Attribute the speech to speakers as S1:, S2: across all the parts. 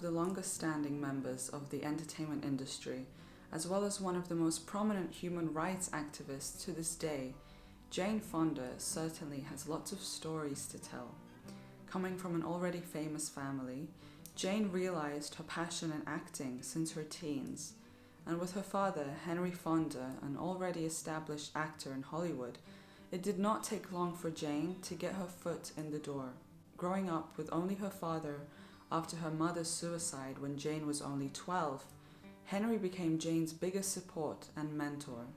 S1: the longest-standing members of the entertainment industry, as well as one of the most prominent human rights activists to this day, Jane Fonda certainly has lots of stories to tell. Coming from an already famous family, Jane realized her passion in acting since her teens, and with her father, Henry Fonda, an already established actor in Hollywood, it did not take long for Jane to get her foot in the door. Growing up with only her father after her mother's suicide when Jane was only 12, Henry became Jane's biggest support and mentor.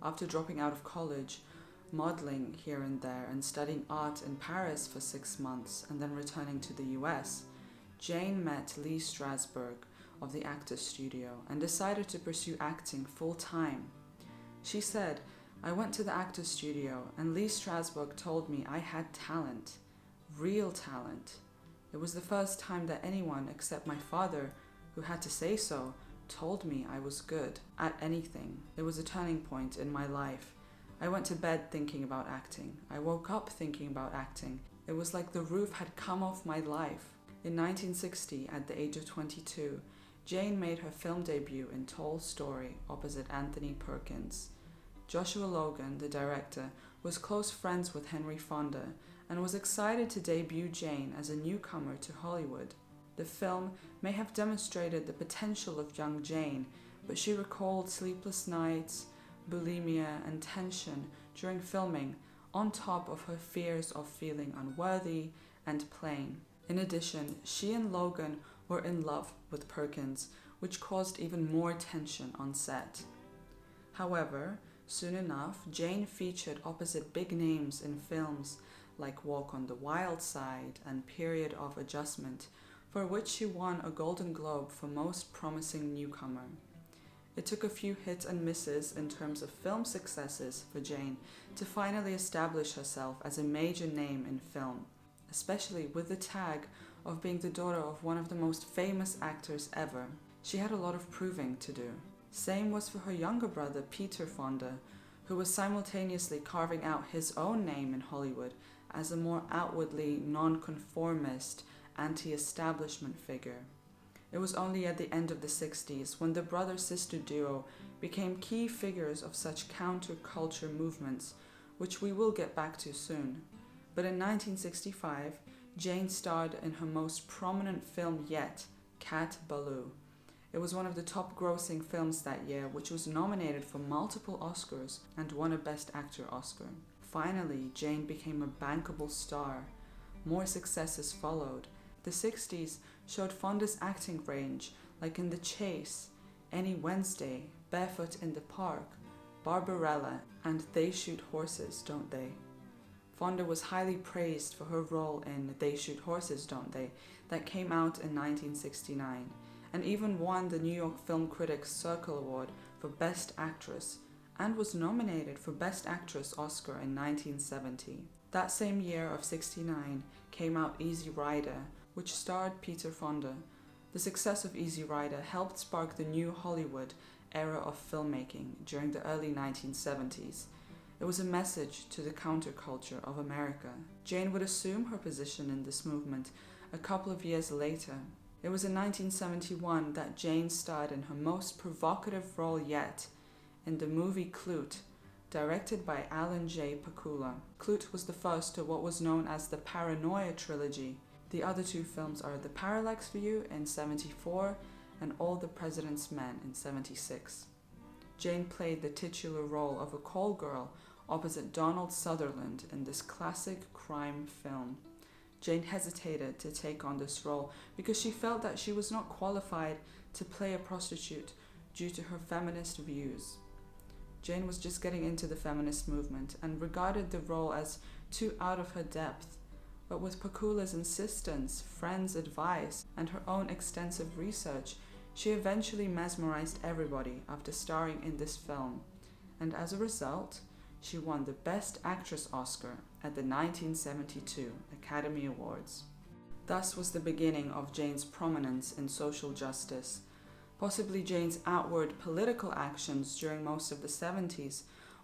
S1: After dropping out of college, modeling here and there, and studying art in Paris for 6 months and then returning to the US, Jane met Lee Strasberg of the Actors Studio and decided to pursue acting full-time. She said, "I went to the Actors Studio and Lee Strasberg told me I had talent, real talent. It was the first time that anyone except my father, who had to say so, told me I was good at anything. It was a turning point in my life. I went to bed thinking about acting. I woke up thinking about acting. It was like the roof had come off my life." In 1960, at the age of 22, Jane made her film debut in Tall Story opposite Anthony Perkins. Joshua Logan, the director, was close friends with Henry Fonda and was excited to debut Jane as a newcomer to Hollywood. The film may have demonstrated the potential of young Jane, but she recalled sleepless nights, bulimia, and tension during filming, on top of her fears of feeling unworthy and plain. In addition, she and Logan were in love with Perkins, which caused even more tension on set. However, soon enough, Jane featured opposite big names in films like Walk on the Wild Side and Period of Adjustment, for which she won a Golden Globe for Most Promising Newcomer. It took a few hits and misses in terms of film successes for Jane to finally establish herself as a major name in film, especially with the tag of being the daughter of one of the most famous actors ever. She had a lot of proving to do. Same was for her younger brother, Peter Fonda, who was simultaneously carving out his own name in Hollywood as a more outwardly nonconformist, anti-establishment figure. It was only at the end of the 60s when the brother-sister duo became key figures of such counterculture movements, which we will get back to soon. But in 1965, Jane starred in her most prominent film yet, Cat Ballou. It was one of the top-grossing films that year, which was nominated for multiple Oscars and won a Best Actor Oscar. Finally, Jane became a bankable star. More successes followed. The 60s showed Fonda's acting range, like in The Chase, Any Wednesday, Barefoot in the Park, Barbarella, and They Shoot Horses, Don't They? Fonda was highly praised for her role in They Shoot Horses, Don't They? That came out in 1969, and even won the New York Film Critics Circle Award for Best Actress, and was nominated for Best Actress Oscar in 1970. That same year of 69 came out Easy Rider, which starred Peter Fonda. The success of Easy Rider helped spark the new Hollywood era of filmmaking during the early 1970s. It was a message to the counterculture of America. Jane would assume her position in this movement a couple of years later. It was in 1971 that Jane starred in her most provocative role yet, in the movie Clute, directed by Alan J. Pakula. Clute was the first to what was known as the Paranoia trilogy. The other two films are The Parallax View in 74 and All the President's Men in 76. Jane played the titular role of a call girl opposite Donald Sutherland in this classic crime film. Jane hesitated to take on this role because she felt that she was not qualified to play a prostitute due to her feminist views. Jane was just getting into the feminist movement and regarded the role as too out of her depth. But with Pakula's insistence, friends' advice, and her own extensive research, she eventually mesmerized everybody after starring in this film, and as a result, she won the Best Actress Oscar at the 1972 Academy Awards. Thus was the beginning of Jane's prominence in social justice. Possibly Jane's outward political actions during most of the 70s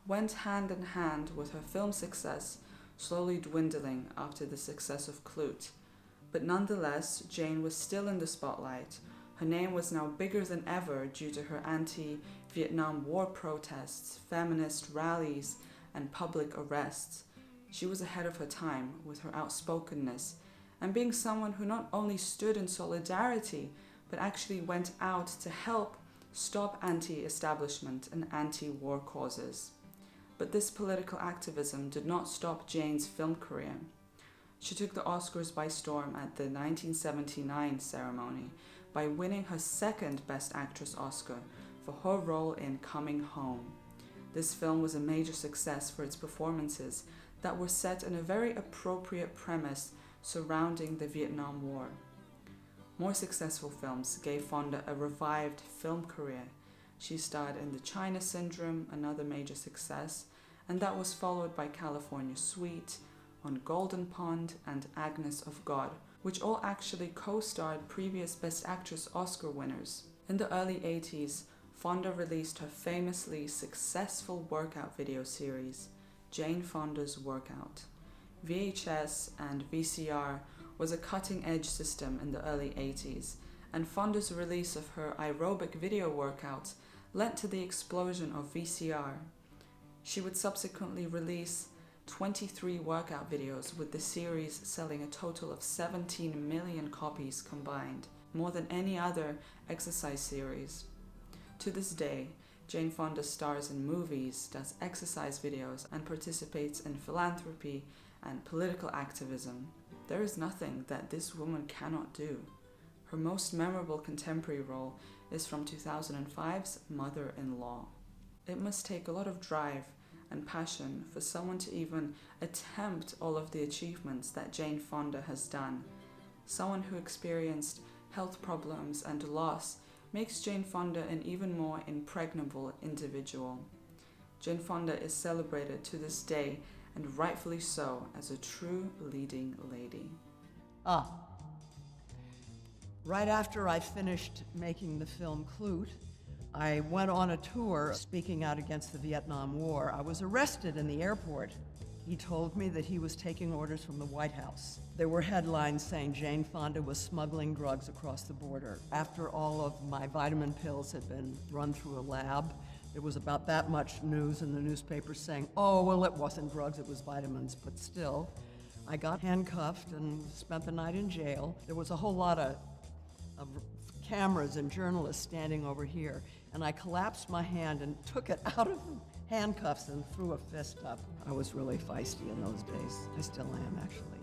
S1: went hand in hand with her film success, slowly dwindling after the success of Clute. But nonetheless, Jane was still in the spotlight. Her name was now bigger than ever due to her anti-Vietnam War protests, feminist rallies, and public arrests. She was ahead of her time with her outspokenness and being someone who not only stood in solidarity, but actually went out to help stop anti-establishment and anti-war causes. But this political activism did not stop Jane's film career. She took the Oscars by storm at the 1979 ceremony by winning her second Best Actress Oscar for her role in Coming Home. This film was a major success for its performances that were set in a very appropriate premise surrounding the Vietnam War. More successful films gave Fonda a revived film career. She starred in The China Syndrome, another major success, and that was followed by California Suite, On Golden Pond, and Agnes of God, which all actually co-starred previous Best Actress Oscar winners. In the early 80s, Fonda released her famously successful workout video series, Jane Fonda's Workout. VHS and VCR was a cutting-edge system in the early 80s, and Fonda's release of her aerobic video workouts led to the explosion of VCR. She would subsequently release 23 workout videos, with the series selling a total of 17 million copies combined, more than any other exercise series. To this day, Jane Fonda stars in movies, does exercise videos, and participates in philanthropy and political activism. There is nothing that this woman cannot do. Her most memorable contemporary role is from 2005's Mother-in-Law. It must take a lot of drive and passion for someone to even attempt all of the achievements that Jane Fonda has done. Someone who experienced health problems and loss makes Jane Fonda an even more impregnable individual. Jane Fonda is celebrated to this day, and rightfully so, as a true leading lady.
S2: Right after I finished making the film Clute, I went on a tour speaking out against the Vietnam War. I was arrested in the airport. He told me that he was taking orders from the White House. There were headlines saying Jane Fonda was smuggling drugs across the border. After all of my vitamin pills had been run through a lab, there was about that much news in the newspapers saying, oh, well, it wasn't drugs, it was vitamins, but still. I got handcuffed and spent the night in jail. There was a whole lot of cameras and journalists standing over here, and I collapsed my hand and took it out of the handcuffs and threw a fist up. I was really feisty in those days. I still am, actually.